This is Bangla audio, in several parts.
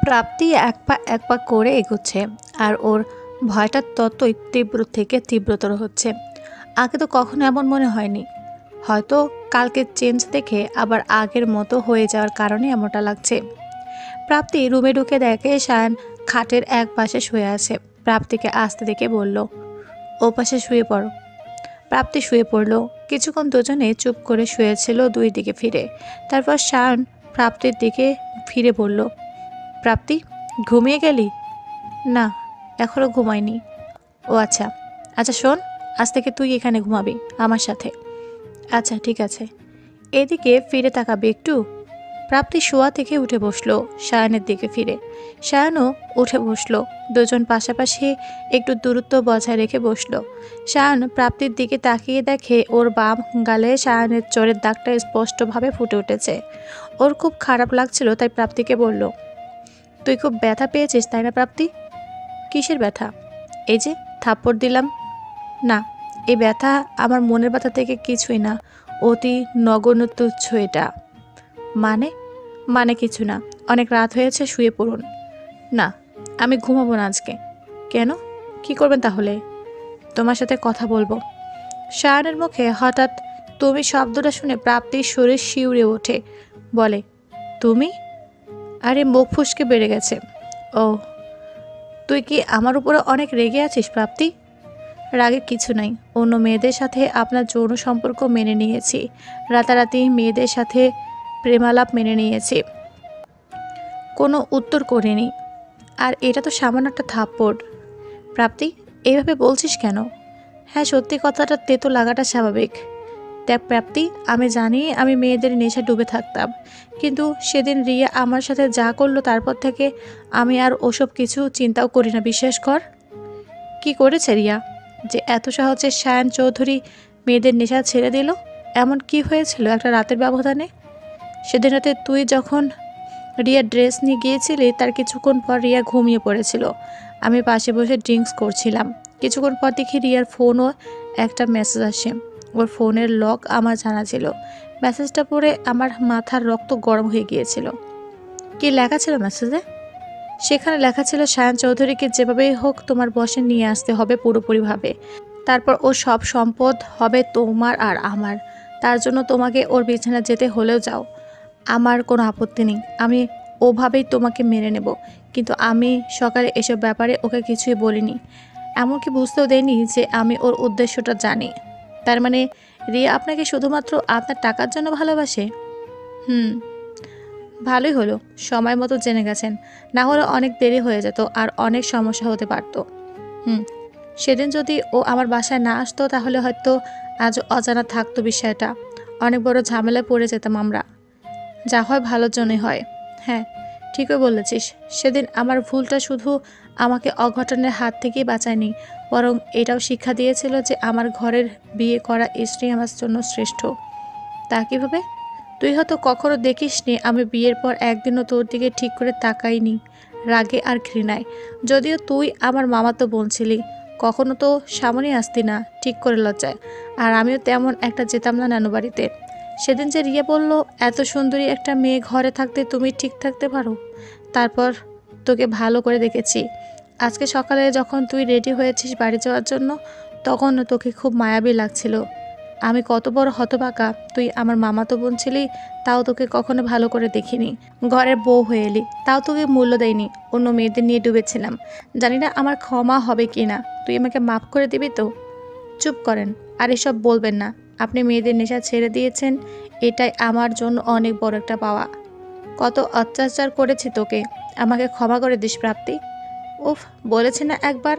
প্রাপ্তি এক পা এক পা করে এগোচ্ছে, আর ওর ভয়টা ততই তীব্র থেকে তীব্রতর হচ্ছে। আগে তো কখনো এমন মনে হয়নি। হয়তো কালকে চেঞ্জ দেখে আবার আগের মতো হয়ে যাওয়ার কারণে এমনটা লাগছে। প্রাপ্তি রুমে ঢুকে দেখে সায়ান খাটের এক পাশে শুয়ে আছে। প্রাপ্তিকে আসতে দেখে বলল, ও পাশে শুয়ে পড়ো। প্রাপ্তি শুয়ে পড়ল। কিছুক্ষণ দুজনে চুপ করে শুয়েছিল দুই দিকে ফিরে। তারপর সায়ন প্রাপ্তির দিকে ফিরে বলল, প্রাপ্তি, ঘুমিয়ে গেলি? না, এখনো ঘুমাইনি। ও আচ্ছা। আচ্ছা শোন, আজ থেকে তুই এখানে ঘুমাবি আমার সাথে। আচ্ছা ঠিক আছে। এদিকে ফিরে তাকাবি একটু। প্রাপ্তি শোয়া থেকে উঠে বসলো সায়ানের দিকে ফিরে। সায়ানও উঠে বসলো। দুজন পাশাপাশি একটু দূরত্ব বজায় রেখে বসলো। সায়ান প্রাপ্তির দিকে তাকিয়ে দেখে ওর বাম গালে সায়ানের চোরের দাগটা স্পষ্টভাবে ফুটে উঠেছে। ওর খুব খারাপ লাগছিল, তাই প্রাপ্তিকে বলল, তুই খুব ব্যথা পেয়েছিস তাই না প্রাপ্তি? কিসের ব্যথা? এই যে থাপ্পড় দিলাম। না, এই ব্যথা আমার মনের ব্যথা থেকে কিছুই না, অতি নগণ্য তুচ্ছ এটা। মানে? মানে কিছু না, অনেক রাত হয়েছে, শুয়ে পড়ুন। না, আমি ঘুমাবো না আজকে। কেন? কি করবেন তাহলে? তোমার সাথে কথা বলবো। শায়নের মুখে হঠাৎ তুমি শব্দটা শুনে প্রাপ্তির শরীর শিউরে ওঠে। বলে, তুমি? আরে মুখ ফুসকে বেড়ে গেছে। ও, তুই কি আমার উপরে অনেক রেগে আছিস প্রাপ্তি? রাগে কিছু নাই, অন্য মেয়েদের সাথে আপনার যৌন সম্পর্ক মেনে নিয়েছি, রাতারাতি মেয়েদের সাথে প্রেমালাপ মেনে নিয়েছি, কোনো উত্তর করিনি। আর এটা তো সামান্য একটা থাপ্পড়। প্রাপ্তি, এইভাবে বলছিস কেন? হ্যাঁ, সত্যি কথাটা তেতো লাগাটা স্বাভাবিক। দেখ প্রাপ্তি, আমি জানি আমি মেয়েদের নেশা ডুবে থাকতাম, কিন্তু সেদিন রিয়া আমার সাথে যা করলো তারপর থেকে আমি আর ওসব কিছু চিন্তাও করি না, বিশ্বাস কর। কি করেছে রিয়া যে এত সহজে সায়ন চৌধুরী মেয়েদের নেশা ছেড়ে দিল? এমন কি হয়েছিল একটা রাতের ব্যবধানে? সেদিন রাতে তুই যখন রিয়া ড্রেস নিয়ে গিয়েছিলি, তার কিছুক্ষণ পর রিয়া ঘুমিয়ে পড়েছিল। আমি পাশে বসে ড্রিঙ্কস করছিলাম। কিছুক্ষণ পর দেখি রিয়ার ফোনও একটা মেসেজ আসে। ওর ফোনের লক আমার জানা ছিল। মেসেজটা পড়ে আমার মাথার রক্ত গরম হয়ে গিয়েছিল। কি লেখা ছিল মেসেজে? সেখানে লেখা ছিল, সায়ন চৌধুরীকে যেভাবেই হোক তোমার বশে নিয়ে আসতে হবে পুরোপুরিভাবে। তারপর ও সব সম্পদ হবে তোমার আর আমার। তার জন্য তোমাকে ওর বিছানা যেতে হলেও যাও, আমার কোনো আপত্তি নেই। আমি ওভাবেই তোমাকে মেনে নেব। কিন্তু আমি সকালে এসব ব্যাপারে ওকে কিছুই বলিনি, এমনকি বুঝতেও দেয়নি যে আমি ওর উদ্দেশ্যটা জানি। তার মানে রিয়া আপনাকে শুধুমাত্র আপনার টাকার জন্য ভালোবাসে? হুম, ভালোই হলো সময় মতো জেনে গেছেন, না হলে অনেক দেরি হয়ে যেত আর অনেক সমস্যা হতে পারত। হুম, সেদিন যদি ও আমার বাসায় না আসতো তাহলে হয়তো আজ অজানা থাকতো বিষয়টা। অনেক বড় ঝামেলায় পড়ে যেতাম আমরা। যা হয় ভালোর জন্যই হয়। হ্যাঁ, ঠিকই বলেছিস। সেদিন আমার ভুলটা শুধু আমাকে অঘটনের হাত থেকেই বাঁচায়নি, বরং এটাও শিক্ষা দিয়েছিল যে আমার ঘরের বিয়ে করা স্ত্রী আমার জন্য শ্রেষ্ঠ। তা কীভাবে? তুই হয়তো কখনো দেখিসনি, আমি বিয়ের পর একদিনও তোর দিকে ঠিক করে তাকাইনি, রাগে আর ঘৃণায়। যদিও তুই আমার মামাতো বোন ছিলি, কখনো তো সামনে আসতি না ঠিক করে লজ্জায়। আর আমিও তেমন একটা যেতাম না নানু বাড়িতে। সেদিন যে রিয়া বলল, এত সুন্দরী একটা মেয়ে ঘরে থাকতে তুমি ঠিক থাকতে পারো, তারপর তোকে ভালো করে দেখেছি। আজকে সকালে যখন তুই রেডি হয়েছিস বাড়ি যাওয়ার জন্য, তখন তোকে খুব মায়াবী লাগছিল। আমি কত বড় হতভাগা, তুই আমার মামাতো বোন ছিলি, তাও তোকে কখনো ভালো করে দেখিনি। ঘরের বউ হয়ে এলি, তাও তোকে মূল্য দেয়নি, অন্য মেয়েদের নিয়ে ডুবেছিলাম। জানি না আমার ক্ষমা হবে কি না, তুই আমাকে মাফ করে দিবি তো? চুপ করেন, আর এসব বলবেন না। আপনি মেয়েদের নেশা ছেড়ে দিয়েছেন, এটাই আমার জন্য অনেক বড় একটা পাওয়া। কত অত্যাচার করেছি তোকে, আমাকে ক্ষমা করে দিস প্রাপ্তি। উফ, বলেছি না একবার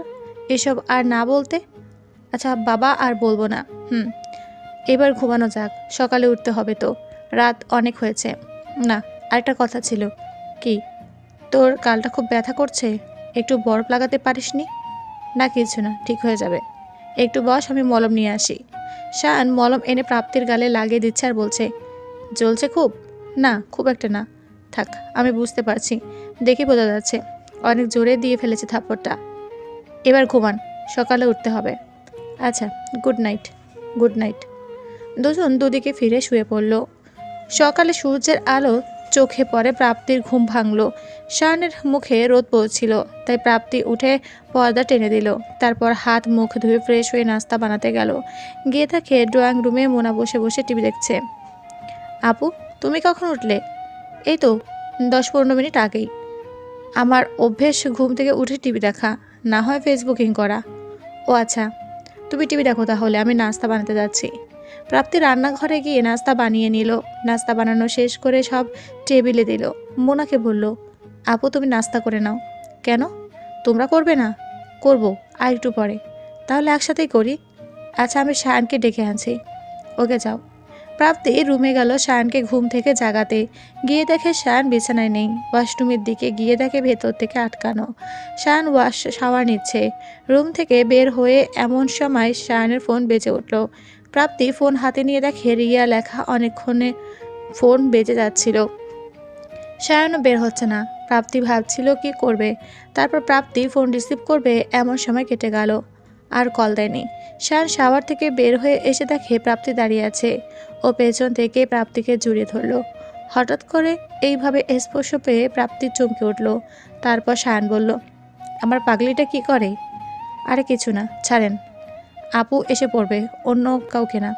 এসব আর না বলতে। আচ্ছা বাবা, আর বলবো না। হুম, এবার ঘুমানো যাক, সকালে উঠতে হবে তো, রাত অনেক হয়েছে। না, আরেকটা কথা ছিল। কি? তোর গালটা খুব ব্যথা করছে, একটু বরফ লাগাতে পারিসনি? না কিছু না, ঠিক হয়ে যাবে। একটু বস, আমি মলম নিয়ে আসি। শান মলম এনে প্রাপ্তির গালে লাগিয়ে দিচ্ছে আর বলছে, জ্বলছে খুব? না, খুব একটা না। থাক, আমি বুঝতে পারছি, দেখে বোঝা যাচ্ছে অনেক জোরে দিয়ে ফেলেছে থাপ্পড়টা। এবার ঘুমান, সকালে উঠতে হবে। আচ্ছা, গুড নাইট। Good night. দুজন দুদিকে ফিরে শুয়ে পড়ল। সকালে সূর্যের আলো চোখে পড়ে প্রাপ্তির ঘুম ভাঙল। শায়নের মুখে রোদ পড়ছিল, তাই প্রাপ্তি উঠে পর্দা টেনে দিল। তারপর হাত মুখ ধুয়ে ফ্রেশ হয়ে নাস্তা বানাতে গেল। গিয়ে দেখে ড্রয়িং রুমে মোনা বসে বসে টিভি দেখছে। আপু, তুমি কখন উঠলে? এই তো 10-15 মিনিট আগেই। আমার অভ্যেস ঘুম থেকে উঠে টিভি দেখা, না হয় ফেসবুকিং করা। ও আচ্ছা, তুমি টিভি দেখো তাহলে, আমি নাস্তা বানাতে যাচ্ছি। প্রাপ্তি রান্নাঘরে গিয়ে নাস্তা বানিয়ে নিল। নাস্তা বানানো শেষ করে সব টেবিলে দিল। মোনাকে বলল, আপু তুমি নাস্তা করে নাও। কেন, তোমরা করবে না? করব, আর একটু পরে। তাহলে একসাথেই করি। আচ্ছা, আমি শায়ানকে ডেকে আনছি। ওকে যাও। প্রাপ্তি রুমে গেল শায়ানকে ঘুম থেকে জাগাতে। গিয়ে দেখে শায়ান বিছানায় নেই। ওয়াশরুমের দিকে গিয়ে দেখে ভেতর থেকে আটকানো। শায়ান শাওয়ার নিচ্ছে। রুম থেকে বের হয়ে এমন সময় শায়ানের ফোন বেজে উঠল। প্রাপ্তি ফোন হাতে নিয়ে দেখে রিয়া লেখা অনেকক্ষণে ফোন বেজে যাচ্ছিল। শায়ানও বের হচ্ছে না। প্রাপ্তি ভাবছিল কি করবে। তারপর প্রাপ্তি ফোন রিসিভ করবে এমন সময় কেটে গেল। আর কল দেয়নি। শায়ান শাওয়ার থেকে বের হয়ে এসে দেখে প্রাপ্তি দাঁড়িয়ে আছে। ও পেছন থেকে প্রাপ্তিকে জড়িয়ে ধরল। হঠাৎ করে এইভাবে স্পর্শ পেয়ে প্রাপ্তি চমকে উঠল। তারপর শায়ান বলল, আমার পাগলিটা কি করে? আরে কিছু না, ছাড়েন। আপু এসে পড়বে, অন্য কাউকে না।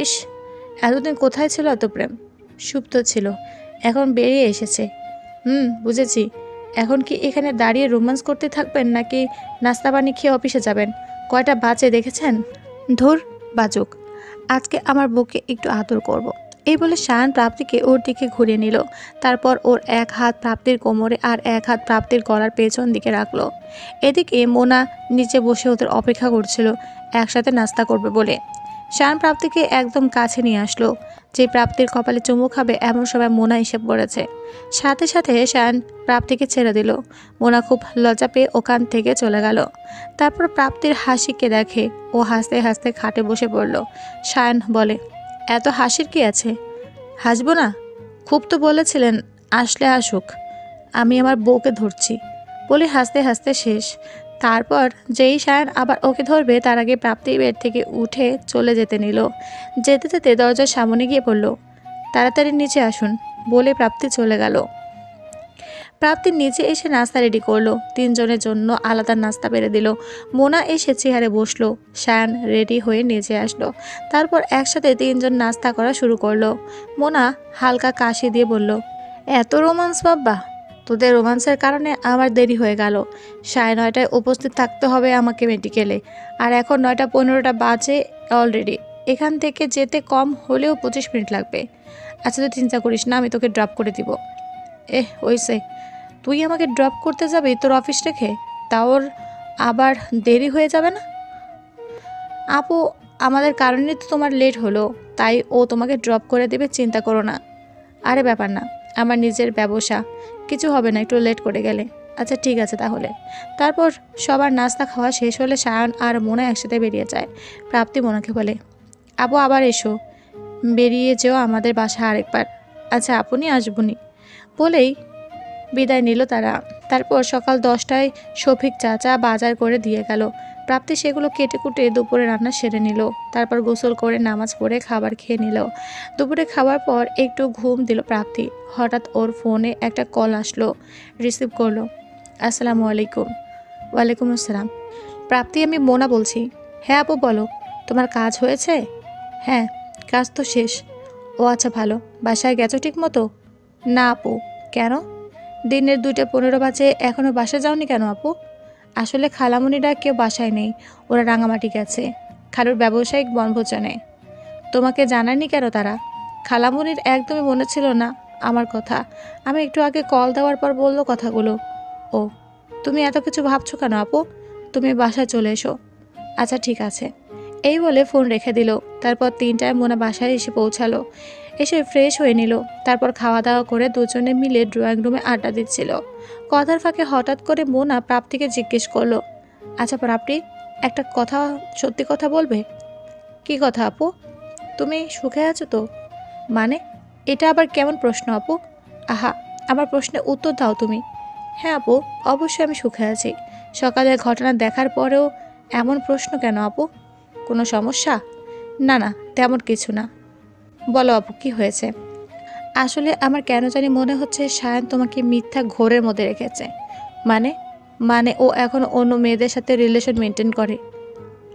ইস, এতদিন কোথায় ছিল এত প্রেম? সুপ্ত ছিল, এখন বেরিয়ে এসেছে। বুঝেছি। এখন কি এখানে দাঁড়িয়ে রোম্যান্স করতে থাকবেন, নাকি নাস্তা পানি খেয়ে অফিসে যাবেন? কয়টা বাজে দেখেছেন? ধুর, বাজুক। আজকে আমার বউকে একটু আদর করব। এই বলে শায়ান প্রাপ্তিকে ওর দিকে ঘুরিয়ে নিল। তারপর ওর এক হাত প্রাপ্তির কোমরে আর এক হাত প্রাপ্তির গলার পেছন দিকে রাখলো। এদিকে মোনা নিচে বসে ওদের অপেক্ষা করছিল একসাথে নাস্তা করবে বলে। শায়ান প্রাপ্তিকে একদম কাছে নিয়ে আসলো। যে প্রাপ্তির কপালে চুমু খাবে এমন সময় মোনা এসে পড়েছে। সাথে সাথে শায়ান প্রাপ্তিকে ছেড়ে দিল। মোনা খুব লজ্জা পেয়ে ওখান থেকে চলে গেল। তারপর প্রাপ্তির হাসিকে দেখে ও হাসতে হাসতে খাটে বসে পড়ল। শায়ান বলে, এত হাসির কি আছে? হাসবো না? খুব তো বলেছিলেন আসলে আসুক, আমি আমার বউকে ধরছি বলে হাসতে হাসতে শেষ। তারপর যেই শায়ান আবার ওকে ধরবে তার আগে প্রাপ্তি বেড থেকে উঠে চলে যেতে নিল। যেতে যেতে দরজার সামনে গিয়ে বলল, তাড়াতাড়ি নিচে আসুন বলে প্রাপ্তি চলে গেল। প্রাপ্তির নিচে এসে নাস্তা রেডি করলো। 3 জনের জন্য আলাদা নাস্তা বেড়ে দিল। মোনা এসে চেয়ারে বসলো। শায়ান রেডি হয়ে নিচে আসলো। তারপর একসাথে 3 জন নাস্তা করা শুরু করলো। মোনা হালকা কাশি দিয়ে বলল, এত রোমান্স বাব্বা, তোদের রোমান্সের কারণে আমার দেরি হয়ে গেল। 9:30টায় উপস্থিত থাকতে হবে আমাকে মেডিকেলে, আর এখন 9:15 বাজে অলরেডি। এখান থেকে যেতে কম হলেও 25 মিনিট লাগবে। আচ্ছা তুই চিন্তা করিস না, আমি তোকে ড্রপ করে দিব। ওইসে, তুই আমাকে ড্রপ করতে যাবি তোর অফিস রেখে? তাওর আবার দেরি হয়ে যাবে না? আপু, আমাদের কারণে তো তোমার লেট হলো, তাই ও তোমাকে ড্রপ করে দেবে, চিন্তা করো না। আরে ব্যাপার না, আমার নিজের ব্যবসা, কিছু হবে না একটু লেট করে গেলে। আচ্ছা ঠিক আছে তাহলে। তারপর সবার নাস্তা খাওয়া শেষ হলে শায়ান আর মোনা একসাথে বেরিয়ে যায়। প্রাপ্তি মোনাকে বলে, আপু আবার এসো, বেরিয়ে যেও আমাদের বাসা আরেকবার। আচ্ছা আপনি আসবনি বলেই বিদায় নিল তারা। তারপর সকাল 10টায় শফিক চাচা বাজার করে দিয়ে গেল। প্রাপ্তি সেগুলো কেটে কুটে দুপুরে রান্না সেরে নিল। তারপর গোসল করে নামাজ পড়ে খাবার খেয়ে নিল। দুপুরে খাওয়ার পর একটু ঘুম দিল প্রাপ্তি। হঠাৎ ওর ফোনে একটা কল আসলো। রিসিভ করলো। আসসালামু আলাইকুম। ওয়ালাইকুম আসসালাম। প্রাপ্তি, আমি মোনা বলছি। হ্যাঁ আপু বলো, তোমার কাজ হয়েছে? হ্যাঁ, কাজ তো শেষ। ও আচ্ছা ভালো। বাসায় গেছো ঠিক মতো? না আপু। কেন? দিনের 2:15 বাজে, এখনও বাসা যাওনি কেন আপু? আসলে খালামুনিরা কেউ বাসায় নেই, ওরা রাঙামাটি গেছে খালুর ব্যবসায়িক বনভোজনে। তোমাকে জানায়নি কেন তারা? খালামুনির একদমই মনে ছিল না আমার কথা, আমি একটু আগে কল দেওয়ার পর বললো কথাগুলো। ও, তুমি এত কিছু ভাবছো কেন আপু? তুমি বাসায় চলে এসো। আচ্ছা ঠিক আছে। এই বলে ফোন রেখে দিল। তারপর 3টায় মোনা বাসায় এসে পৌঁছালো। এসে ফ্রেশ হয়ে নিল। তারপর খাওয়া দাওয়া করে দুজনে মিলে ড্রয়িং রুমে আড্ডা দিচ্ছিল। কথার ফাঁকে হঠাৎ করে মোনা প্রাপ্তিকে জিজ্ঞেস করলো, আচ্ছা প্রাপ্তি, একটা কথা সত্যি কথা বলবে? কি কথা আপু? তুমি সুখে আছো তো? মানে, এটা আবার কেমন প্রশ্ন আপু? আহা, আমার প্রশ্নের উত্তর দাও তুমি। হ্যাঁ আপু, অবশ্যই আমি সুখে আছি। সকালের ঘটনা দেখার পরেও এমন প্রশ্ন কেন আপু? কোনো সমস্যা? না না, তেমন কিছু না। বলো আপু, কি হয়েছে? আসলে আমার কেন জানি মনে হচ্ছে সায়ন তোমাকে মিথ্যা ঘোরের মধ্যে রেখেছে। মানে মানে ও এখন অন্য মেয়েদের সাথে রিলেশন মেনটেন করে।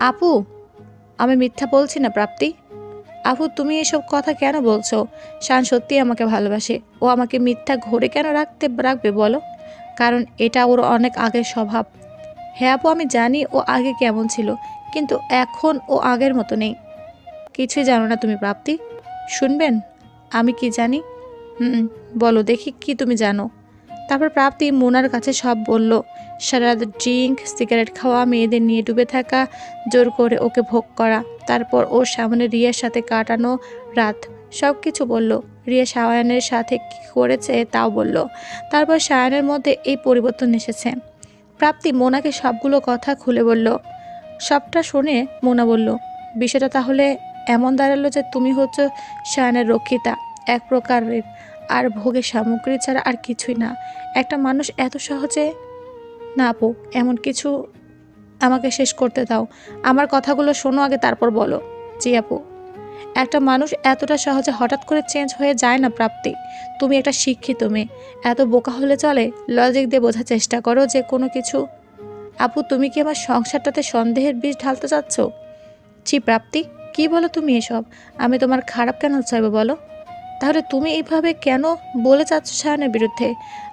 আপু, আমি মিথ্যা বলছি না প্রাপ্তি। আপু, তুমি এসব কথা কেন বলছো? শান সত্যিই আমাকে ভালোবাসে। ও আমাকে মিথ্যা ঘোরে কেন রাখবে বলো? কারণ এটা ওর অনেক আগের স্বভাব। হ্যাঁ আপু, আমি জানি ও আগে কেমন ছিল, কিন্তু এখন ও আগের মতো নেই। কিছুই জানো না তুমি প্রাপ্তি। শুনবেন আমি কি জানি? হুম, বলো দেখি কি তুমি জানো। তারপর প্রাপ্তি মোনার কাছে সব বলল। সারা রাত ড্রিঙ্ক, সিগারেট খাওয়া, মেয়েদের নিয়ে ডুবে থাকা, জোর করে ওকে ভোগ করা, তারপর ওর সামনে রিয়ার সাথে কাটানো রাত, সব কিছু বলল। রিয়া সায়ানের সাথে কী করেছে তাও বলল। তারপর সায়ানের মধ্যে এই পরিবর্তন এসেছে। প্রাপ্তি মোনাকে সবগুলো কথা খুলে বলল। সবটা শুনে মোনা বলল, বিষয়টা তাহলে এমন দাঁড়ালো যে তুমি হচ্ছ সায়ানের রক্ষিতা, এক প্রকারের, আর ভোগের সামগ্রী ছাড়া আর কিছুই না। একটা মানুষ এত সহজে... না আপু, এমন কিছু, আমাকে শেষ করতে দাও। আমার কথাগুলো শোনো আগে, তারপর বলো। জি আপু। একটা মানুষ এতটা সহজে হঠাৎ করে চেঞ্জ হয়ে যায় না প্রাপ্তি। তুমি একটা শিক্ষিত মেয়ে, এত বোকা হলে চলে? লজিক দিয়ে বোঝার চেষ্টা করো যে কোনো কিছু। আপু, তুমি কি আমার সংসারটাতে সন্দেহের বীজ ঢালতে চাচ্ছ? ছি প্রাপ্তি, কি বলো তুমি এসব? আমি তোমার খারাপ কেন চাইবো বলো? তাহলে তুমি এইভাবে কেন বলে চাচ্ছ সায়নের বিরুদ্ধে?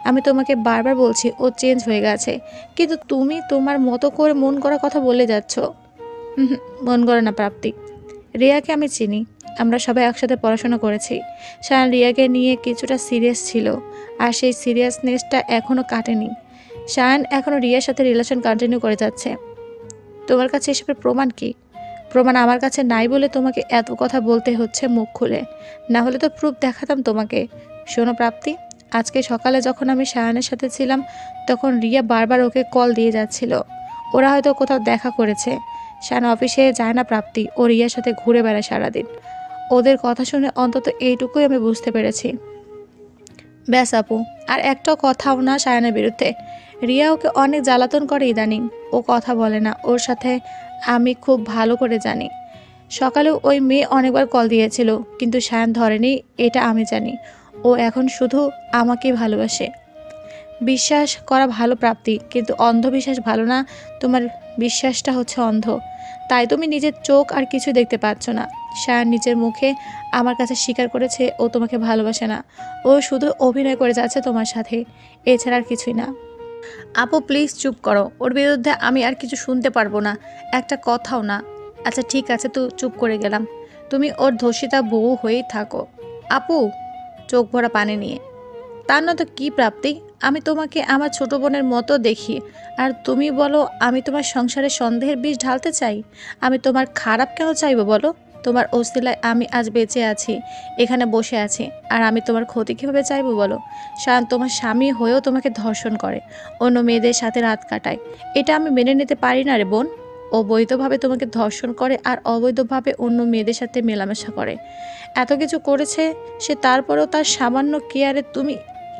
আমি তোমাকে বারবার বলছি ও চেঞ্জ হয়ে গেছে, কিন্তু তুমি তোমার মতো করে মন করা কথা বলে যাচ্ছ। মন করে না প্রাপ্তি। রিয়াকে আমি চিনি, আমরা সবাই একসাথে পড়াশোনা করেছি। সায়ন রিয়াকে নিয়ে কিছুটা সিরিয়াস ছিল, আর সেই সিরিয়াসনেসটা এখনও কাটেনি। সায়ন এখনও রিয়ার সাথে রিলেশন কন্টিনিউ করে যাচ্ছে। তোমার কাছে এসবের প্রমাণ কি? প্রমাণ আমার কাছে নাই বলে তোমাকে এত কথা বলতে হচ্ছে মুখ খুলে, না হলে তো প্রুফ দেখাতাম তোমাকে। শোনো প্রাপ্তি, আজকে সকালে যখন আমি সায়ানের সাথে ছিলাম, তখন রিয়া বারবার ওকে কল দিয়ে যাচ্ছিল। ওরা হয়তো কোথাও দেখা করেছে। শায়ান অফিসে যায় না প্রাপ্তি, ও রিয়ার সাথে ঘুরে বেড়ায় সারাদিন। ওদের কথা শুনে অন্তত এইটুকুই আমি বুঝতে পেরেছি। ব্যাস আপু, আর একটাও কথাও না সায়ানের বিরুদ্ধে। রিয়া ওকে অনেক জ্বালাতন করে ইদানিং। ও কথা বলে না ওর সাথে, আমি খুব ভালো করে জানি। সকালেও ওই মেয়ে অনেকবার কল দিয়েছিল, কিন্তু সায়ান ধরেনি, এটা আমি জানি। ও এখন শুধু আমাকেই ভালোবাসে। বিশ্বাস করা ভালো প্রাপ্তি, কিন্তু অন্ধবিশ্বাস ভালো না। তোমার বিশ্বাসটা হচ্ছে অন্ধ, তাই তুমি নিজের চোখ আর কিছু দেখতে পাচ্ছ না। সায়ান নিজের মুখে আমার কাছে স্বীকার করেছে ও তোমাকে ভালোবাসে না। ও শুধু অভিনয় করে যাচ্ছে তোমার সাথে, এছাড়া আর কিছুই না। আপু প্লিজ চুপ করো, ওর বিরুদ্ধে আমি আর কিছু শুনতে পারবো না, একটা কথাও না। আচ্ছা ঠিক আছে, তো চুপ করে গেলাম। তুমি ওর ধর্ষিতা বউ হয়েই থাকো। আপু, চোখ ভরা পানি নিয়ে, তার না তো কি প্রাপ্তি, আমি তোমাকে আমার ছোট বোনের মতো দেখি, আর তুমি বলো আমি তোমার সংসারে সন্দেহের বীজ ঢালতে চাই? আমি তোমার খারাপ কেন চাইবো বলো? তোমার অস্তিলায় আমি আজ বেঁচে আছি, এখানে বসে আছি, আর আমি তোমার ক্ষতি কীভাবে চাইবো বলো? শান তোমার স্বামী হয়েও তোমাকে ধর্ষণ করে, অন্য মেয়েদের সাথে রাত কাটায়। এটা আমি মেনে নিতে পারি না রে বোন। ও বৈধভাবে তোমাকে ধর্ষণ করে আর অবৈধভাবে অন্য মেয়েদের সাথে মেলামেশা করে, এত কিছু করেছে সে, তারপরেও তার সামান্য কেয়ারে তুমি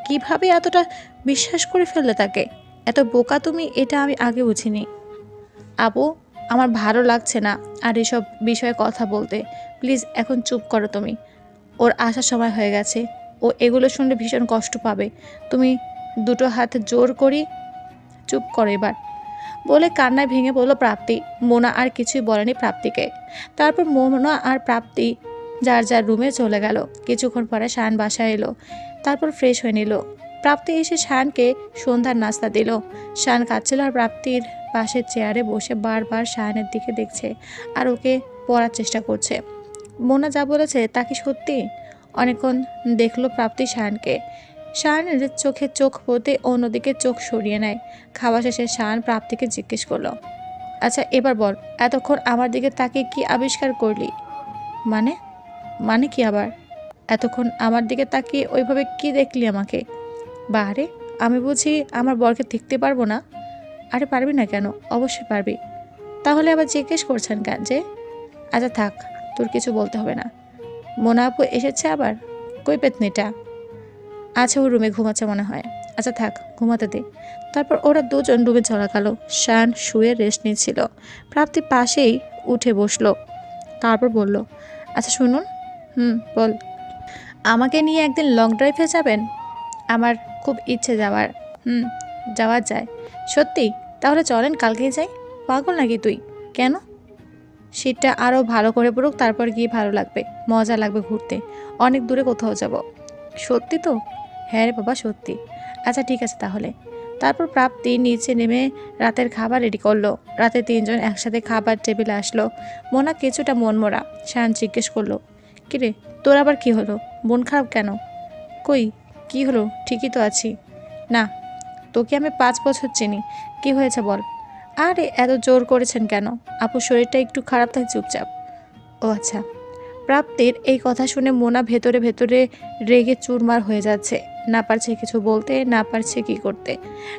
কিভাবে এতটা বিশ্বাস করে ফেললে তাকে? এত বোকা তুমি, এটা আমি আগে বুঝিনি। আপু, আমার ভালো লাগছে না আর এসব বিষয়ে কথা বলতে। প্লিজ এখন চুপ করো তুমি। ওর আসার সময় হয়ে গেছে, ও এগুলো শুনলে ভীষণ কষ্ট পাবে। তুমি দুটো হাত জোর করি চুপ করো এবার, বলে কান্নায় ভেঙে পড়ল প্রাপ্তি। মোনা আর কিছুই বলেনি প্রাপ্তিকে। তারপর মোনা আর প্রাপ্তি যার যার রুমে চলে গেল। কিছুক্ষণ পরে শায়ান বাসায় এলো, তারপর ফ্রেশ হয়ে নিল। প্রাপ্তি এসে শায়ানকে সন্ধ্যার নাস্তা দিল। শায়ান কাঁদছিল আর প্রাপ্তির পাশের চেয়ারে বসে বারবার শায়ানের দিকে দেখছে আর ওকে পড়ার চেষ্টা করছে। মোনা যা বলেছে তা কি সত্যি? অনেকক্ষণ দেখলো প্রাপ্তি শায়ানকে। শায়ানের চোখে চোখ পড়তে অন্যদিকে চোখ সরিয়ে নেয়। খাওয়া শেষে শায়ান প্রাপ্তিকে জিজ্ঞেস করলো, আচ্ছা এবার বল, এতক্ষণ আমার দিকে তাকিয়ে কি আবিষ্কার করলি? মানে? মানে কি আবার? এতক্ষণ আমার দিকে তাকিয়ে ওইভাবে কি দেখলি আমাকে? বাহারে, আমি বুঝি আমার বরকে দেখতে পারবো না? আরে পারবি না কেন, অবশ্যই পারবি। তাহলে আবার জিজ্ঞেস করছেন কেন যে? আচ্ছা থাক, তোর কিছু বলতে হবে না। মোনা আপু এসেছে আবার? কই পেতনিটা? আচ্ছা, ও রুমে ঘুমাচ্ছে মনে হয়। আচ্ছা থাক, ঘুমাতে দে। তারপর ওরা দুজন রুমে চলা গেল। শান শুয়ে রেস্ট নিচ্ছিল। প্রাপ্তি পাশেই উঠে বসলো, তারপর বলল, আচ্ছা শুনুন। বল। আমাকে নিয়ে একদিন লং ড্রাইভে যাবেন? আমার খুব ইচ্ছে যাওয়ার। হুম, যাওয়া যায়। সত্যি? তাহলে চলেন, কালকেই যাই। পাগল নাকি তুই? কেন? শীতটা আরও ভালো করে পড়ুক, তারপর গিয়ে ভালো লাগবে, মজা লাগবে ঘুরতে। অনেক দূরে কোথাও যাব। সত্যি তো? হ্যাঁ রে বাবা, সত্যি। আচ্ছা ঠিক আছে তাহলে। তারপর প্রাপ্তি নিচে নেমে রাতের খাবার রেডি করলো। রাতে তিনজন একসাথে খাবার টেবিলে আসলো। মোনা কিছুটা মনমরা। শায়ান জিজ্ঞেস করলো, কিরে, তোর আবার কি হলো? মন খারাপ কেন? কই, কি হলো? ঠিকই তো আছি। না, তোকে আমি 5 বছর চিনি। কি হয়েছে বল? আরে এত জোর করেছেন কেন? আপুর শরীরটা একটু খারাপ, তাই চুপচাপ। ও আচ্ছা। প্রাপ্তির এই কথা শুনে মোনা ভেতরে ভেতরে রেগে চুরমার হয়ে যাচ্ছে। না পারছে কিছু বলতে, না পারছে কি করতে।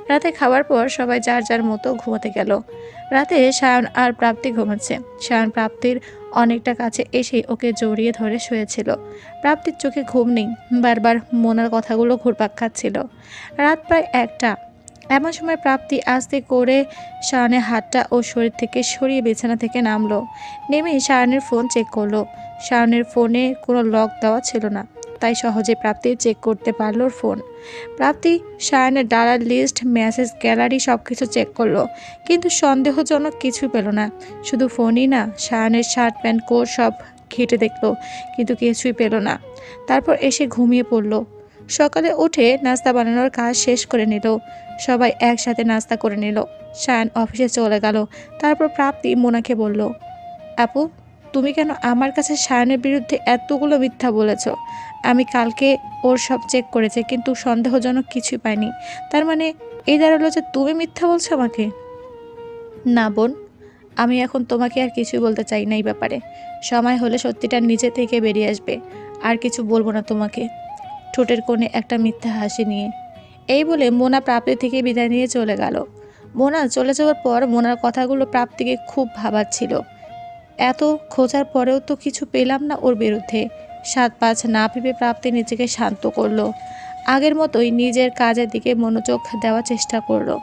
রাতে খাওয়ার পর সবাই যার যার মতো ঘুমাতে গেল। রাতে সায়ন আর প্রাপ্তি ঘুমাচ্ছে। সায়ন প্রাপ্তির অনেকটা কাছে এসে ওকে জড়িয়ে ধরে শুয়েছিল। প্রাপ্তির চোখে ঘুম নেই, বারবার মোনার কথাগুলো ঘুরপাক খাচ্ছিল। রাত প্রায় 1টা। এমন সময় প্রাপ্তি আস্তে করে সায়নের হাতটা ও শরীর থেকে সরিয়ে বিছানা থেকে নামলো। নেমে সায়নের ফোন চেক করলো। শাওনের ফোনে কোনো লক দেওয়া ছিল না, তাই সহজে প্রাপ্তি চেক করতে পারল ওর ফোন। প্রাপ্তি শায়নের ডালার লিস্ট, মেসেজ গ্যালারি সব কিছু চেক করলো, কিন্তু সন্দেহজনক কিছু পেল না। শুধু ফোনই না, শায়নের শার্ট প্যান্ট কোট সব ঘেঁটে দেখলো, কিন্তু কিছুই পেল না। তারপর এসে ঘুমিয়ে পড়ল। সকালে উঠে নাস্তা বানানোর কাজ শেষ করে নিল। সবাই একসাথে নাস্তা করে নিল। শায়ন অফিসে চলে গেল। তারপর প্রাপ্তি মোনাকে বলল, আপু, তুমি কেন আমার কাছে শায়নের বিরুদ্ধে এতগুলো মিথ্যা বলেছ? আমি কালকে ওর সব চেক করেছি, কিন্তু সন্দেহজনক কিছুই পাইনি। তার মানে এই দাঁড়ালো যে তুমি মিথ্যা বলছো আমাকে? না বোন, আমি এখন তোমাকে আর কিছুই বলতে চাই না এই ব্যাপারে। সময় হলে সত্যিটা নিজে থেকে বেরিয়ে আসবে। আর কিছু বলবো না তোমাকে। ঠোঁটের কোণে একটা মিথ্যা হাসি নিয়ে এই বলে মোনা প্রাপ্তি থেকে বিদায় নিয়ে চলে গেল। মোনা চলে যাওয়ার পর মোনার কথাগুলো প্রাপ্তিকে খুব ভাবাচ্ছিল। এত খোঁজার পরেও তো কিছু পেলাম না ওর বিরুদ্ধে। 7-5 না ভেবে প্রাপ্তি নিজেকে শান্ত করলো। আগের মতোই নিজের কাজের দিকে মনোযোগ দেওয়ার চেষ্টা করলো,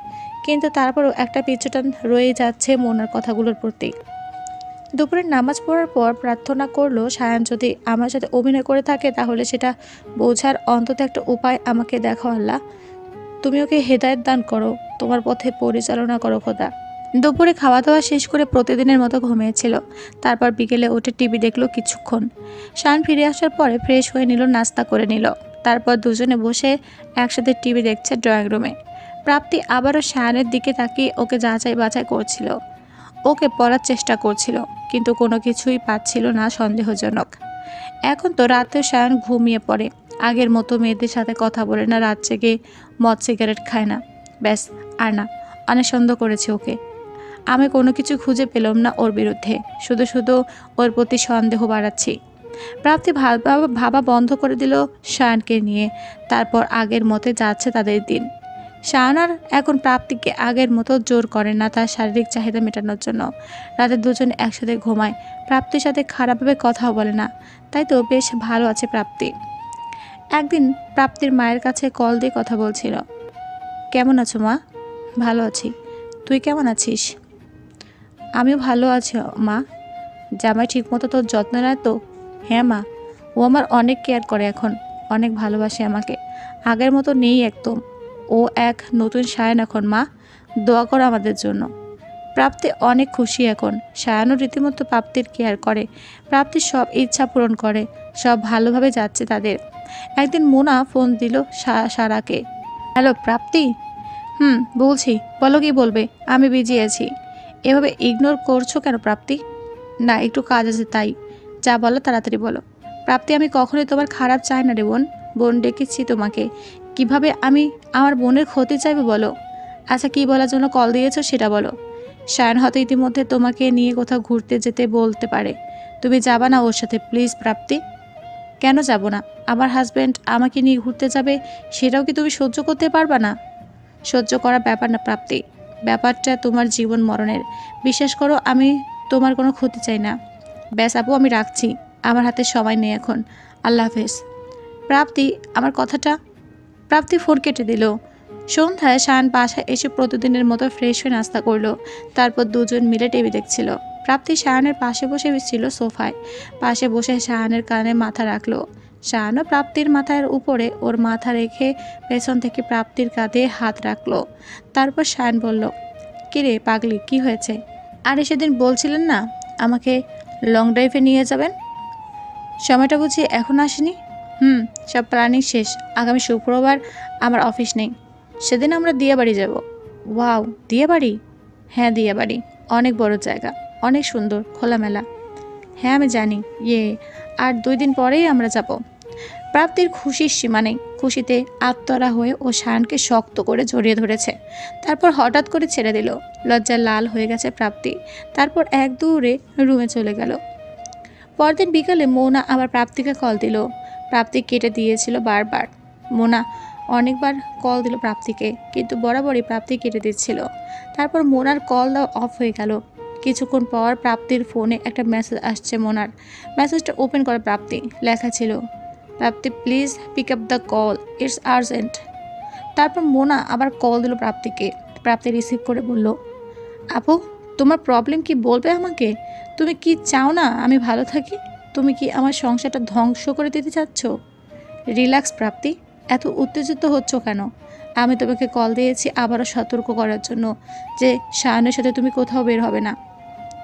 কিন্তু তারপরও একটা পিছুটান রয়ে যাচ্ছে মোনার কথাগুলোর প্রতি। দুপুরে নামাজ পড়ার পর প্রার্থনা করলো, সায়ান যদি আমার সাথে অভিনয় করে থাকে তাহলে সেটা বোঝার অন্তত একটা উপায় আমাকে দেখাও আল্লাহ। তুমি ওকে হেদায়েত দান করো, তোমার পথে পরিচালনা করো খোদা। দুপুরে খাওয়া দাওয়া শেষ করে প্রতিদিনের মতো ঘুমিয়েছিল। তারপর বিকেলে উঠে টিভি দেখলো কিছুক্ষণ। শান ফিরে আসার পরে ফ্রেশ হয়ে নিল, নাস্তা করে নিল। তারপর দুজনে বসে একসাথে টিভি দেখছে ড্রয়িং রুমে। প্রাপ্তি আবারও শায়ানের দিকে তাকিয়ে ওকে যাচাই বাছাই করছিল, ওকে পড়ার চেষ্টা করছিল, কিন্তু কোনো কিছুই পাচ্ছিল না সন্দেহজনক। এখন তো রাতেও শায়ান ঘুমিয়ে পড়ে। আগের মতো মেয়েদের সাথে কথা বলে না, রাত জেগে মদ সিগারেট খায় না। ব্যাস, আর না, অনেক সন্দেহ করেছে ওকে। আমি কোনো কিছু খুঁজে পেলাম না ওর বিরুদ্ধে, শুধু শুধু ওর প্রতি সন্দেহ বাড়াচ্ছি। প্রাপ্তি ভাবা বন্ধ করে দিল শায়ানকে নিয়ে। তারপর আগের মতো যাচ্ছে তাদের দিন। শায়ান আর এখন প্রাপ্তিকে আগের মতো জোর করে না তার শারীরিক চাহিদা মেটানোর জন্য। রাতে দুজন একসাথে ঘুমায়। প্রাপ্তির সাথে খারাপভাবে কথাও বলে না, তাই তো বেশ ভালো আছে প্রাপ্তি। একদিন প্রাপ্তির মায়ের কাছে কল দিয়ে কথা বলছিল। কেমন আছো মা? ভালো আছি। তুই কেমন আছিস? আমিও ভালো আছি মা। জামাই ঠিকমতো তোর যত্ন নেয় তো? হ্যাঁ মা, ও আমার অনেক কেয়ার করে এখন, অনেক ভালোবাসে আমাকে। আগের মতো নেই একদম। ও এক নতুন শায়ান এখন মা। দোয়া করো আমাদের জন্য। প্রাপ্তি অনেক খুশি এখন। শায়ানও রীতিমতো প্রাপ্তির কেয়ার করে, প্রাপ্তির সব ইচ্ছা পূরণ করে। সব ভালোভাবে যাচ্ছে তাদের। একদিন মোনা ফোন দিল সারাকে। হ্যালো প্রাপ্তি। বলছি, বলো কি বলবে? আমি বিজি আছি। এভাবে ইগনোর করছো কেন প্রাপ্তি? না, একটু কাজ আছে তাই। যা বলো তাড়াতাড়ি বলো। প্রাপ্তি, আমি কখনোই তোমার খারাপ চাই না রে বোন। বোন ডেকেছি তোমাকে। কিভাবে আমি আমার বোনের ক্ষতি চাইবে বলো? আচ্ছা, কি বলার জন্য কল দিয়েছো সেটা বলো। শায়ন হয়তো ইতিমধ্যে তোমাকে নিয়ে কোথাও ঘুরতে যেতে বলতে পারে। তুমি যাবা না ওর সাথে প্লিজ প্রাপ্তি? কেন যাব না? আমার হাজব্যান্ড আমাকে নিয়ে ঘুরতে যাবে, সেটাও কি তুমি সহ্য করতে পারবা না? সহ্য করার ব্যাপার না প্রাপ্তি, ব্যাপারটা তোমার জীবন মরণের। বিশ্বাস করো, আমি তোমার কোনো ক্ষতি চাই না। ব্যাস আপু, আমি রাখছি, আমার হাতে সময় নেই এখন। আল্লাহ হাফেজ। প্রাপ্তি, আমার কথাটা। প্রাপ্তি ফোন কেটে দিল। সন্ধ্যায় শায়ান বাসায় এসে প্রতিদিনের মতো ফ্রেশ হয়ে নাস্তা করলো। তারপর দুজন মিলে টিভি দেখছিল। প্রাপ্তি শায়ানের পাশে বসে ছিল সোফায়। পাশে বসে শায়ানের কানে মাথা রাখলো। শাহানও প্রাপ্তির মাথার উপরে ওর মাথা রেখে পেছন থেকে প্রাপ্তির কাঁধে হাত রাখলো। তারপর শায়ান বলল, কিরে পাগলি, কি হয়েছে? আরে সেদিন বলছিলেন না আমাকে লং ড্রাইভে নিয়ে যাবেন, সময়টা বুঝি এখন আসেনি? সব প্ল্যানিং শেষ। আগামী শুক্রবার আমার অফিস নেই। সেদিন আমরা দিয়াবাড়ি যাব। ওয়াও, দিয়াবাড়ি? হ্যাঁ দিয়াবাড়ি, অনেক বড় জায়গা, অনেক সুন্দর, খোলামেলা। হ্যাঁ আমি জানি। আর 2 দিন পরেই আমরা যাব। প্রাপ্তির খুশির সীমা নেই। খুশিতে আত্মরা হয়ে ও শায়ানকে শক্ত করে জড়িয়ে ধরেছে। তারপর হঠাৎ করে ছেড়ে দিল। লজ্জায় লাল হয়ে গেছে প্রাপ্তি। তারপর এক দৌড়ে রুমে চলে গেল। পরদিন বিকালে মোনা আবার প্রাপ্তিকে কল দিল। প্রাপ্তি কেটে দিয়েছিল বারবার। মোনা অনেকবার কল দিল প্রাপ্তিকে, কিন্তু বরাবরই প্রাপ্তি কেটে দিচ্ছিল। তারপর মোনার কল দেওয়া অফ হয়ে গেল। কিছুক্ষণ পর প্রাপ্তির ফোনে একটা মেসেজ আসছে মোনার। মেসেজটা ওপেন করে প্রাপ্তি। লেখা ছিল, Prapti please pick up the call, it's urgent. তারপর মোনা আবার কল দিল প্রাপ্তিকে। প্রাপ্তি রিসিভ করে বলল, আপু তোমার প্রবলেম কি বলবে আমাকে? তুমি কি চাও না আমি ভালো থাকি? তুমি কি আমার সংসারটা ধ্বংস করে দিতে চাচ্ছ? রিল্যাক্স প্রাপ্তি, এত উত্তেজিত হচ্ছ কেন? আমি তোমাকে কল দিয়েছি আবারও সতর্ক করার জন্য যে শায়ানের সাথে তুমি কোথাও বের হবে না।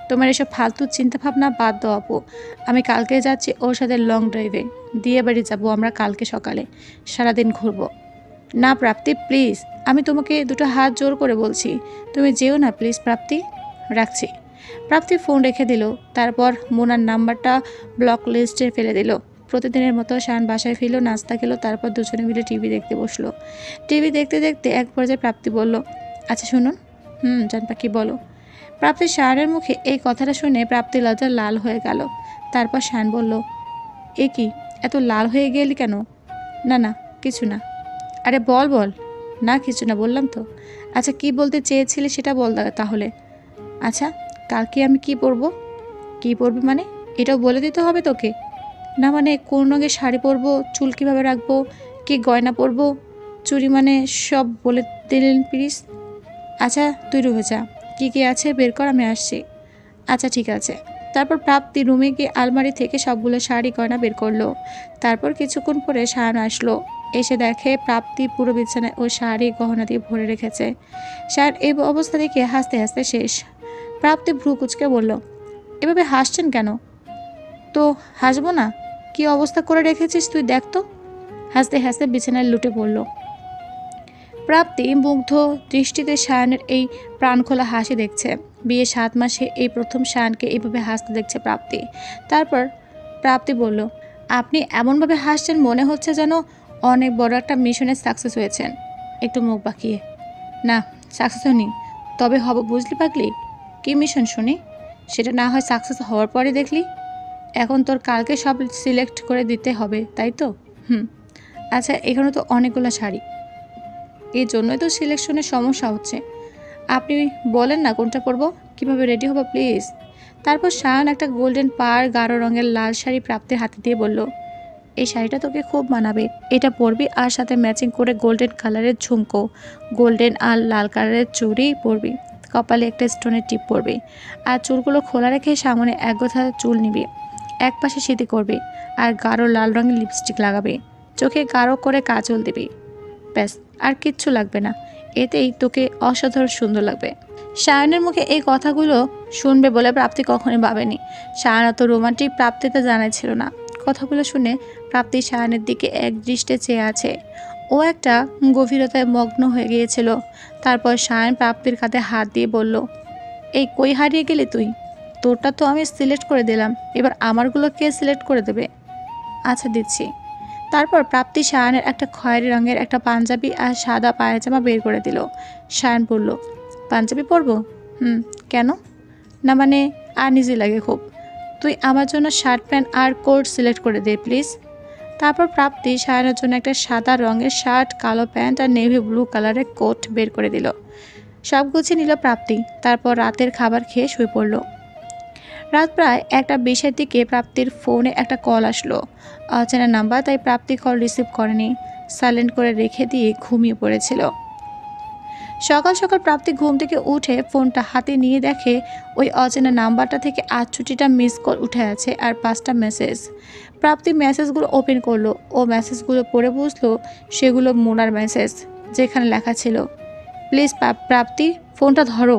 তোমার এসব ফালতু চিন্তাভাবনা বাদ দাও আপু। আমি কালকে যাচ্ছি ওর সাথে লং ড্রাইভে। দিয়ে বাড়ি যাবো আমরা কালকে সকালে, সারাদিন ঘুরবো। না প্রাপ্তি প্লিজ, আমি তোমাকে দুটো হাত জোর করে বলছি, তুমি যেও না প্লিজ প্রাপ্তি। রাখছি। প্রাপ্তি ফোন রেখে দিল। তারপর মোনার নাম্বারটা ব্লক লিস্টে ফেলে দিল। প্রতিদিনের মতো শায়ান বাসায় ফিরল, নাস্তা খেলো, তারপর দুজনে মিলে টিভি দেখতে বসলো। টিভি দেখতে দেখতে এক পর্যায়ে প্রাপ্তি বলল, আচ্ছা শুনুন। জান পাখি বলো। প্রাপ্তি শায়ানের মুখে এই কথাটা শুনে প্রাপ্তি লজ্জা লাল হয়ে গেল। তারপর শায়ান বলল, এ কি, এত লাল হয়ে গেলি কেন? না না কিছু না। আরে বল বল। না কিছু না বললাম তো। আচ্ছা কি বলতে চেয়েছিলে সেটা বল তাহলে। আচ্ছা কালকে আমি কি পরবো? কি পরবি মানে? এটাও বলে দিতে হবে তোকে? না মানে কোন রঙের শাড়ি পরবো, চুল কীভাবে রাখবো, কি গয়না পরবো, চুড়ি, মানে সব বলে দিলেন প্লিজ। আচ্ছা তুই রুমে যা, কী আছে বের কর, আমি আসছি। আচ্ছা ঠিক আছে। তারপর প্রাপ্তি রুমে গিয়ে আলমারি থেকে সবগুলো শাড়ি গয়না বের করলো। তারপর কিছুক্ষণ পরে শায়ান আসলো। এসে দেখে প্রাপ্তি পুরো বিছানায় ও শাড়ি গহনা দিয়ে ভরে রেখেছে। শায়ান এই অবস্থা দেখে হাসতে হাসতে শেষ। প্রাপ্তি ভ্রু কুচকে বলল, এভাবে হাসছেন কেন? তো হাসবো না? কি অবস্থা করে রেখেছিস তুই দেখ তো। হাসতে হাসতে বিছানায় লুটে পড়ল। প্রাপ্তি মুগ্ধ দৃষ্টিতে শায়ানের এই প্রাণখোলা হাসি দেখছে। বিয়ে 7 মাসে এই প্রথম শায়ানকে এইভাবে হাসতে দেখছে প্রাপ্তি। তারপর প্রাপ্তি বলল, আপনি এমনভাবে হাসছেন মনে হচ্ছে যেন অনেক বড় একটা মিশনে সাকসেস হয়েছেন। একটু মুখ বাঁকিয়ে। না সাকসেস হয়নি, তবে হব বুঝলি পাগলি। কি মিশন শুনি? সেটা না হয় সাকসেস হওয়ার পরে দেখলি। এখন তোর কালকে সব সিলেক্ট করে দিতে হবে তাই তো? আচ্ছা এখানে তো অনেকগুলো শাড়ি, এই জন্যই তো সিলেকশনের সমস্যা হচ্ছে। আপনি বলেন না কোনটা পরবো, কিভাবে রেডি হবো প্লিজ। তারপর শায়ান একটা গোল্ডেন পার গাঢ় রঙের লাল শাড়ি প্রাপ্তির হাতে দিয়ে বলল, এই শাড়িটা তোকে খুব মানাবে, এটা পরবি আর সাথে ম্যাচিং করে গোল্ডেন কালারের ঝুমকো, গোল্ডেন আর লাল কালারের চুড়ি পরবি, কপালে একটা স্টোনের টিপ পরবি, আর চুলগুলো খোলা রেখে সামনে একগোছা চুল নিবি, এক পাশে সিঁথি করবি, আর গাঢ় লাল রঙের লিপস্টিক লাগাবি, চোখে গাঢ় করে কাজল দিবি। ব্যাস, আর কিচ্ছু লাগবে না, এতেই তোকে অসাধারণ সুন্দর লাগবে। শায়ানের মুখে এই কথাগুলো শুনবে বলে প্রাপ্তি কখনোই ভাবেনি। শায়ান এত রোমান্টিক প্রাপ্তিতে জানাই ছিল না। কথাগুলো শুনে প্রাপ্তি শায়ানের দিকে এক দৃষ্টে চেয়ে আছে। ও একটা গভীরতায় মগ্ন হয়ে গিয়েছিল। তারপর শায়ান প্রাপ্তির কাঁধে হাত দিয়ে বলল, এই কই হারিয়ে গেলি তুই? তোরটা তো আমি সিলেক্ট করে দিলাম, এবার আমারগুলো কে সিলেক্ট করে দেবে? আচ্ছা দিচ্ছি। তারপর প্রাপ্তি শায়ানের একটা খয়েরি রঙের একটা পাঞ্জাবি আর সাদা পায়জামা বের করে দিল। শায়ান বলল, পাঞ্জাবি পরবো? কেন? না মানে আনইজি লাগে খুব। তুই আমার জন্য শার্ট প্যান্ট আর কোট সিলেক্ট করে দে প্লিজ। তারপর প্রাপ্তি শায়ানের জন্য একটা সাদা রঙের শার্ট, কালো প্যান্ট আর নেভি ব্লু কালারের কোট বের করে দিল। সব গুছিয়ে নিল প্রাপ্তি। তারপর রাতের খাবার খেয়ে শুয়ে পড়ল। রাত প্রায় 1:20-এর দিকে প্রাপ্তির ফোনে একটা কল আসলো। অচেনা নাম্বার, তাই প্রাপ্তি কল রিসিভ করেনি, সাইলেন্ট করে রেখে দিয়ে ঘুমিয়ে পড়েছিল। সকাল সকাল প্রাপ্তি ঘুম থেকে উঠে ফোনটা হাতে নিয়ে দেখে ওই অচেনা নাম্বারটা থেকে ৬৮টা মিস কল উঠে আছে আর ৫টা মেসেজ। প্রাপ্তি মেসেজগুলো ওপেন করলো। ও মেসেজগুলো পড়ে বুঝলো সেগুলো মোনার মেসেজ, যেখানে লেখা ছিল, প্লিজ প্রাপ্তি ফোনটা ধরো,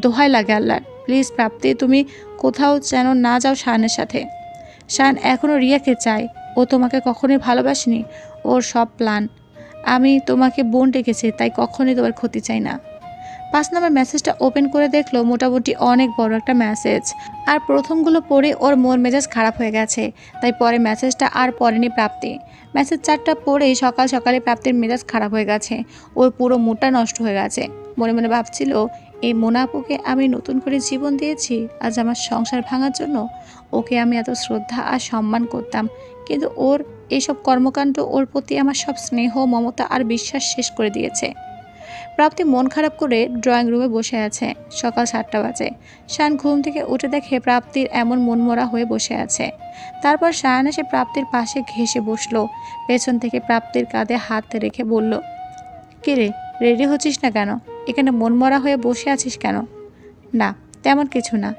দোহাই লাগে আল্লাহর, প্লিজ প্রাপ্তি তুমি কোথাও যেন না যাও শাহানের সাথে। শাহান এখনও রিয়াকে চায়। ও তোমাকে কখনোই ভালোবাসেনি। ওর সব প্ল্যান। আমি তোমাকে বোন ডেকেছি, তাই কখনোই তোমার ক্ষতি চাই না। ৫ নম্বর মেসেজটা ওপেন করে দেখলো মোটামুটি অনেক বড় একটা মেসেজ। আর প্রথমগুলো পড়ে ওর মন মেজাজ খারাপ হয়ে গেছে, তাই পরে মেসেজটা আর পড়েনি প্রাপ্তি। মেসেজ 4টা পড়েই সকাল সকালে প্রাপ্তির মেজাজ খারাপ হয়ে গেছে। ওর পুরো মুডটা নষ্ট হয়ে গেছে। মনে মনে ভাবছিল, এই মোনা আপুকে আমি নতুন করে জীবন দিয়েছি আজ আমার সংসার ভাঙার জন্য। ওকে আমি এত শ্রদ্ধা আর সম্মান করতাম, কিন্তু ওর এইসব কর্মকাণ্ড ওর প্রতি আমার সব স্নেহ, মমতা আর বিশ্বাস শেষ করে দিয়েছে। প্রাপ্তি মন খারাপ করে ড্রয়িং রুমে বসে আছে। সকাল 7টা বাজে। শায়ান ঘুম থেকে উঠে দেখে প্রাপ্তির এমন মনমরা হয়ে বসে আছে। তারপর শায়ান এসে প্রাপ্তির পাশে ঘেঁষে বসলো। পেছন থেকে প্রাপ্তির কাঁধে হাত রেখে বলল, কিরে, রেডি হচ্ছিস না কেন? এখানে মনমরা হয়ে বসে আছিস কেন? না, তেমন কিছু না।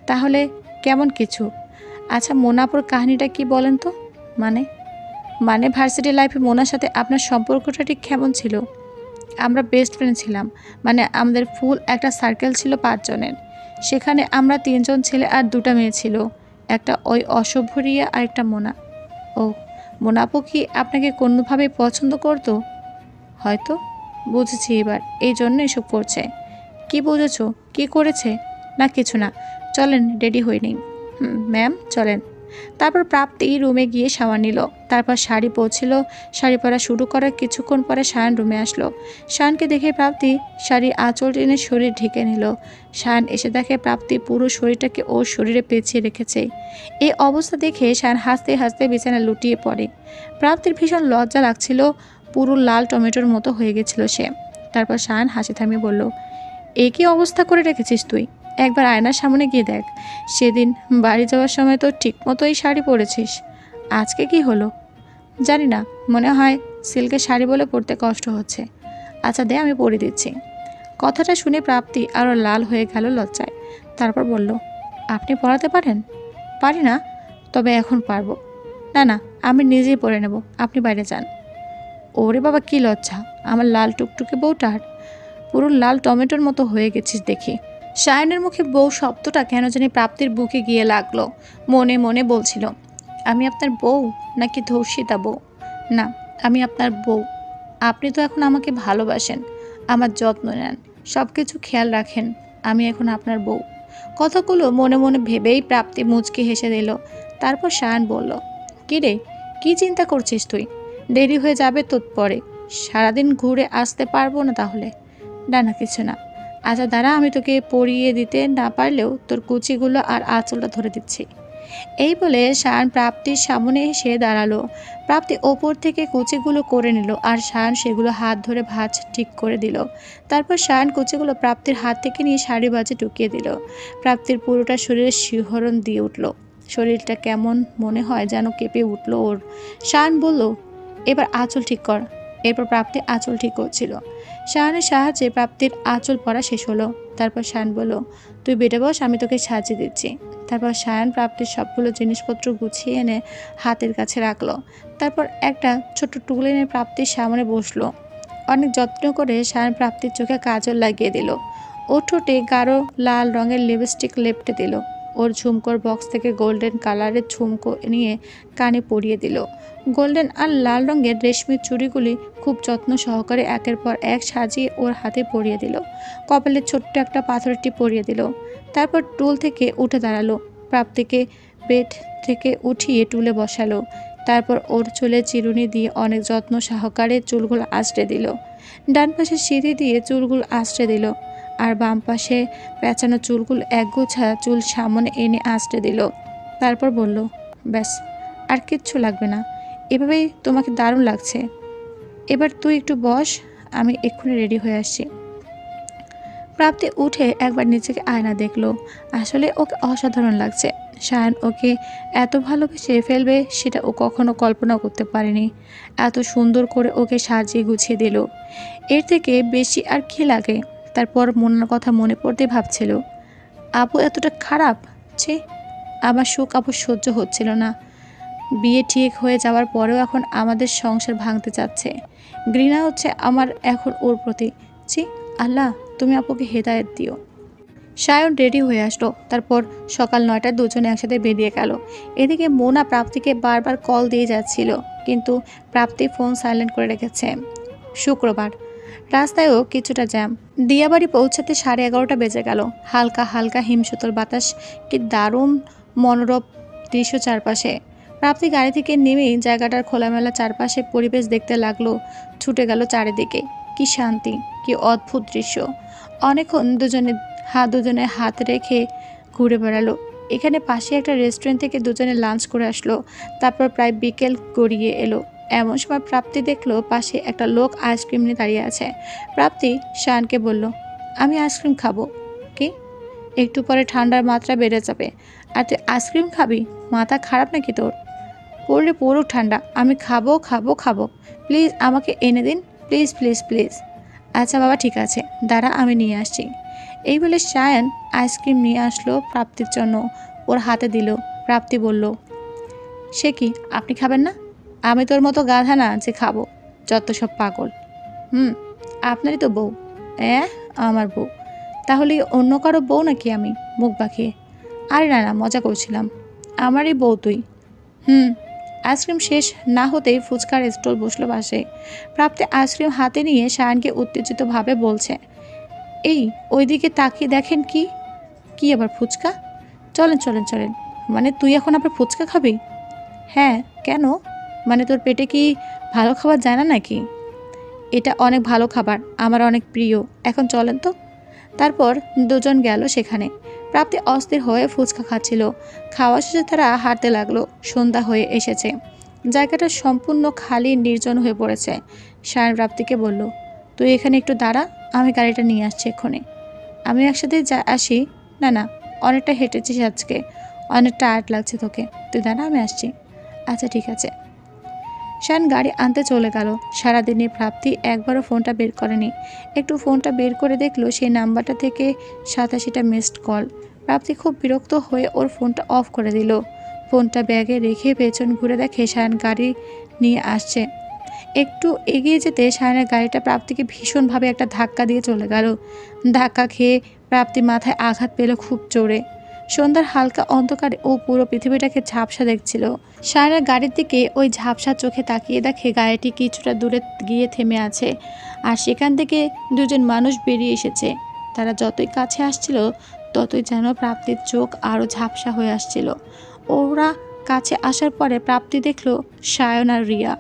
তাহলে কেমন কিছু? আচ্ছা, মোনাপুর কাহিনীটা কি বলেন তো? মানে মানে ভার্সিটি লাইফে মোনার সাথে আপনার সম্পর্কটা ঠিক কেমন ছিল? আমরা বেস্ট ফ্রেন্ড ছিলাম। মানে আমাদের ফুল একটা সার্কেল ছিল 5 জনের। সেখানে আমরা 3 জন ছেলে আর 2টা মেয়ে ছিল। একটা ওই অসভ্য রিয়া আর একটা মোনা। ও, মোনাপু কি আপনাকে কোনোভাবেই পছন্দ করতো? হয়তো। বুঝেছি এবার, এই জন্য এসব করছে। কি বুঝেছো? কি করেছে? না কিছু না, চলেন রেডি হয়ে নিন। ম্যাম চলেন। তারপর প্রাপ্তি রুমে গিয়ে শাওয়ার নিল। তারপর শাড়ি পরছিল। শাড়ি পরা শুরু করার কিছুক্ষণ পরে শায়ান রুমে আসলো। শায়ানকে দেখে প্রাপ্তি শাড়ির আঁচল টেনে শরীর ঢেকে নিল। শায়ান এসে দেখে প্রাপ্তি পুরো শরীরটাকে ওর শরীরে পেঁচিয়ে রেখেছে। এই অবস্থা দেখে শায়ান হাসতে হাসতে বিছানায় লুটিয়ে পড়ে। প্রাপ্তির ভীষণ লজ্জা লাগছিল। পুরো লাল টমেটোর মতো হয়ে গেছিল সে। তারপর শায়ান হাসি থামিয়ে বলল, এ কি অবস্থা করে রেখেছিস তুই? একবার আয়নার সামনে গিয়ে দেখ। সেদিন বাড়ি যাওয়ার সময় তো ঠিক মতোই শাড়ি পরেছিস। আজকে কি হলো? জানি না, মনে হয় সিল্কের শাড়ি বলে পরতে কষ্ট হচ্ছে। আচ্ছা দে, আমি পরিয়ে দিচ্ছি। কথাটা শুনে প্রাপ্তি আরও লাল হয়ে গেল লজ্জায়। তারপর বলল, আপনি পরাতে পারেন? পারি না, তবে এখন পারবো। না না, আমি নিজেই পরে নেব, আপনি বাইরে যান। ওরে বাবা, কি লজ্জা আমার লাল টুকটুকে বউটার। পুরো লাল টমেটোর মতো হয়ে গেছিস দেখি। শায়নের মুখে বউ শব্দটা কেন জানি প্রাপ্তির বুকে গিয়ে লাগলো। মনে মনে বলছিল, আমি আপনার বউ নাকি ধর্ষিতা বউ? না, আমি আপনার বউ। আপনি তো এখন আমাকে ভালোবাসেন, আমার যত্ন নেন, সব কিছু খেয়াল রাখেন। আমি এখন আপনার বউ। কথাগুলো মনে মনে ভেবেই প্রাপ্তি মুচকি হেসে দিল। তারপর শায়ান বলল, কী রে, কী চিন্তা করছিস তুই? দেরি হয়ে যাবে তো পরে। সারাদিন ঘুরে আসতে পারবো না তাহলে? না না, কিছু না। আচ্ছা দাঁড়া, আমি তোকে পরিয়ে দিতে না পারলেও তোর কুচিগুলো আর আঁচলটা ধরে দিচ্ছি। এই বলে শায়ান প্রাপ্তির সামনে এসে দাঁড়ালো। প্রাপ্তি ওপর থেকে কুচিগুলো করে নিল আর শায়ান সেগুলো হাত ধরে ভাঁজ ঠিক করে দিল। তারপর শায়ান কুচিগুলো প্রাপ্তির হাত থেকে নিয়ে শাড়ি বাজে ঢুকিয়ে দিল। প্রাপ্তির পুরোটা শরীরে শিহরণ দিয়ে উঠল। শরীরটা কেমন মনে হয় যেন কেঁপে উঠল ওর। শায়ান বলল, এবার আঁচল ঠিক কর। এরপর প্রাপ্তি আঁচল ঠিক করছিল। শায়ানের সাহায্যে প্রাপ্তির আঁচল পরা শেষ হলো। তারপর শায়ান বলল, তুই বেটে বস, আমি তোকে সাজিয়ে দিচ্ছি। তারপর শায়ান প্রাপ্তির সবগুলো জিনিসপত্র গুছিয়ে এনে হাতের কাছে রাখলো। তারপর একটা ছোট্ট টুল এনে প্রাপ্তির সামনে বসলো। অনেক যত্ন করে শায়ান প্রাপ্তির চোখে কাজল লাগিয়ে দিল। ও ঠোঁটে গাঢ় লাল রঙের লিপস্টিক লেপটে দিল। ওর ঝুমকোর বক্স থেকে গোল্ডেন কালারের ঝুমকো নিয়ে কানে পরিয়ে দিল। গোল্ডেন আর লাল রঙের রেশমি চুড়িগুলি খুব যত্ন সহকারে একের পর এক সাজিয়ে ওর হাতে পরিয়ে দিল। কপালে ছোট্ট একটা পাথরের টিপ পরিয়ে দিল। তারপর টুল থেকে উঠে দাঁড়ালো। প্রাপ্তিকে বেড থেকে উঠিয়ে টুলে বসালো। তারপর ওর চুলে চিরুনি দিয়ে অনেক যত্ন সহকারে চুলগুলো আঁচড়ে দিল। ডান পাশে সিঁড়ি দিয়ে চুলগুলো আঁচড়ে দিল। আর বাম পাশে পেঁচানো চুলগুলো একগোছা চুল সামনে এনে আঁচড়ে দিল। তারপর বলল, ব্যাস, আর কিচ্ছু লাগবে না, এভাবেই তোমাকে দারুণ লাগছে। এবার তুই একটু বস, আমি এক্ষুনি রেডি হয়ে আসছি। প্রাপ্তি উঠে একবার নিজেকে আয়না দেখলো। আসলে ওকে অসাধারণ লাগছে। সায়ন ওকে এত ভালোবেসে ফেলবে সেটা ও কখনো কল্পনা করতে পারেনি। এত সুন্দর করে ওকে সাজিয়ে গুছিয়ে দিল, এর থেকে বেশি আর কি লাগে। তারপর মনের কথা মনে পড়তে ভাবছিল, আপু এতটা খারাপ? ছি, আমার সুখ আপু সহ্য হচ্ছিল না। বিয়ে ঠিক হয়ে যাওয়ার পরেও এখন আমাদের সংসার ভাঙতে চাচ্ছে। ঘৃণা হচ্ছে আমার এখন ওর প্রতি। ছি, আল্লাহ তুমি আপুকে হেদায়েত দিও। সায়ন রেডি হয়ে আসলো। তারপর সকাল 9টায় দুজনে একসাথে বেরিয়ে গেল। এদিকে মোনা প্রাপ্তিকে বারবার কল দিয়ে যাচ্ছিল, কিন্তু প্রাপ্তি ফোন সাইলেন্ট করে রেখেছে। শুক্রবার রাস্তায়ও কিছুটা জ্যাম। দিয়াবাড়ি পৌঁছাতে 11:30 বেজে গেল। হালকা হালকা হিমশীতল বাতাস, কি দারুণ মনোরম দৃশ্য চারপাশে। প্রাপ্তি গাড়ি থেকে নেমেই জায়গাটার খোলামেলা চারপাশে পরিবেশ দেখতে লাগলো। ছুটে গেল চারিদিকে। কি শান্তি, কি অদ্ভুত দৃশ্য। অনেকক্ষণ দুজনে হাত রেখে ঘুরে বেড়ালো। এখানে পাশে একটা রেস্টুরেন্ট থেকে দুজনে লাঞ্চ করে আসলো। তারপর প্রায় বিকেল গড়িয়ে এলো। এমন সময় প্রাপ্তি দেখলো পাশে একটা লোক আইসক্রিম নিয়ে দাঁড়িয়ে আছে। প্রাপ্তি শায়ানকে বলল, আমি আইসক্রিম খাবো। কি? একটু পরে ঠান্ডার মাত্রা বেড়ে যাবে, আর তুই আইসক্রিম খাবি? মাথা খারাপ নাকি তোর? পড়লে পড়ুক ঠান্ডা, আমি খাবো খাবো খাবো। প্লিজ আমাকে এনে দিন, প্লিজ প্লিজ প্লিজ। আচ্ছা বাবা ঠিক আছে, দাঁড়া আমি নিয়ে আসছি। এই বলে সায়ান আইসক্রিম নিয়ে আসলো প্রাপ্তির জন্য, ওর হাতে দিল। প্রাপ্তি বলল, সে কি, আপনি খাবেন না? আমি তোর মতো গাধা না যে খাবো, যত সব পাগল। আপনারই তো বউ। আমার বউ? তাহলে অন্য কারো বউ নাকি আমি? মুখ বাঁকিয়ে, আরে না না, মজা করছিলাম। আমারই বউ তুই। আইসক্রিম শেষ না হতেই ফুচকার স্টল বসলো পাশে। প্রাপ্তি আইসক্রিম হাতে নিয়ে সায়ানকে উত্তেজিতভাবে বলছে, এই ওইদিকে তাকিয়ে দেখেন। কি কি আবার ফুচকা? চলেন চলেন চলেন। মানে তুই এখন আবার ফুচকা খাবি? হ্যাঁ, কেন? মানে তোর পেটে কি ভালো খাবার যায় না নাকি? এটা অনেক ভালো খাবার, আমার অনেক প্রিয়। এখন চলেন তো। তারপর দুজন গেল সেখানে। প্রাপ্তি অস্থির হয়ে ফুচকা খাচ্ছিল। খাওয়া শেষে তারা হাঁটতে লাগলো। সন্ধ্যা হয়ে এসেছে। জায়গাটা সম্পূর্ণ খালি, নির্জন হয়ে পড়েছে। সায়ন প্রাপ্তিকে বলল, তুই এখানে একটু দাঁড়া, আমি গাড়িটা নিয়ে আসছি এক্ষুনি। আমি একসাথে আসি। না না, অনেকটা হেঁটেছিস আজকে, অনেক টায়ার্ড লাগছে তোকে। তুই দাঁড়া, আমি আসছি। আচ্ছা ঠিক আছে। শান গাড়ি আনতে চলে গেল। সারাদিনে প্রাপ্তি একবারও ফোনটা বের করেনি। একটু ফোনটা বের করে দেখলো সেই নাম্বারটা থেকে 87টা মিসড কল। প্রাপ্তি খুব বিরক্ত হয়ে ওর ফোনটা অফ করে দিল। ফোনটা ব্যাগে রেখে পেছন ঘুরে দেখে শায়ন গাড়ি নিয়ে আসছে। একটু এগিয়ে যেতে শায়নের গাড়িটা প্রাপ্তিকে ভীষণভাবে একটা ধাক্কা দিয়ে চলে গেল। ধাক্কা খেয়ে প্রাপ্তি মাথায় আঘাত পেল খুব জোরে। সন্ধ্যার হালকা অন্ধকারে ও পুরো পৃথিবীটাকে ঝাপসা দেখছিল। শায়নের গাড়ির দিকে ওই ঝাপসা চোখে তাকিয়ে দেখে গাড়িটি কিছুটা দূরে গিয়ে থেমে আছে, আর সেখান থেকে দুজন মানুষ বেরিয়ে এসেছে। তারা যতই কাছে আসছিল ততই যেন প্রাপ্তির চোখ আরও ঝাপসা হয়ে আসছিল। ওরা কাছে আসার পরে প্রাপ্তি দেখল সায়ন আর রিয়া।